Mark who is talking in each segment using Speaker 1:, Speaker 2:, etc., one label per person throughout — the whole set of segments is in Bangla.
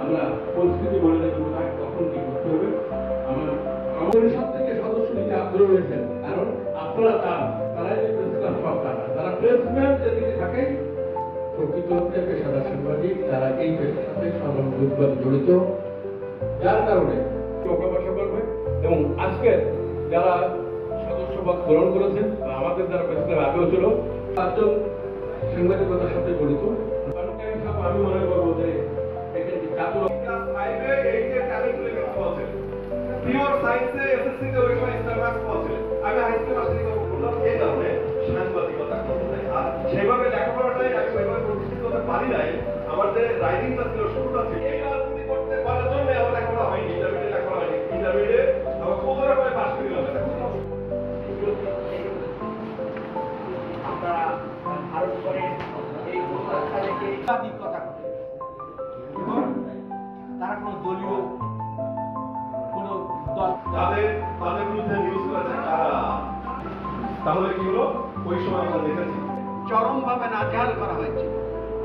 Speaker 1: আমরা পরিস্থিতি বলে রাখবো তখন কি করতে হবে। আমাদের সব থেকে সদস্য নিতে আগ্রহ রয়েছেন, কারণ আপনারা তারাই প্রেস ক্লাব সরকার, তারা প্রেসম্যান যেদিকে থাকে প্রকৃত হচ্ছে পেশাদার সাংবাদিক, তারা এই পেশার সাথে সর্বভাবে জড়িত, যার কারণে প্রকাশ করবে। এবং আজকের যারা সদস্যপদ গ্রহণ করেছেন আমাদের যারা প্রেস ক্লাব আগেও ছিল, পাঁচজন সাংবাদিকতার সাথে জড়িত। আমি মনে করবো যে
Speaker 2: সেভাবে লেখাপড়াটাই প্রতিষ্ঠিত হতে পারি নাই। আমাদের রাইটিংটা ছিল, শুরুটা ছিল। এই রাজনীতি করতে পারার জন্য আমার লেখাপড়া হয়নি, ইন্টারমিডিয়েট লেখাপড়া হয়নি। ইন্টারমিডিয়েট আমার কোন রকমের পাস করে গেলাম।
Speaker 3: আপনারা ভারত করে এই কথা থেকে কথা এবং তারা কোনো দলীয় কোনো দল
Speaker 2: তাদের বিরুদ্ধে নিউজ করেছে তারা, তাহলে কি হলো ওই সময় আমরা দেখেছি
Speaker 3: চরমভাবে নাজেহাল করা হয়েছে।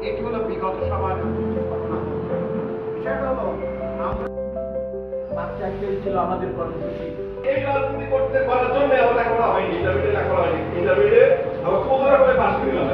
Speaker 3: এটি হলো বিগত সমাজ ঘটনা। বিষয়টা হলো আমরা বাচ্চা ছিল আমাদের কর্মসূচি।
Speaker 2: এই রাজনীতি করতে পারার জন্য আমার লেখাপড়া হয়নি, ইন্টারমিডিয়েট লেখাপড়া হয়নি। ইন্টারমিডিয়েট আমার কোন রকমের পাস করে গেলাম।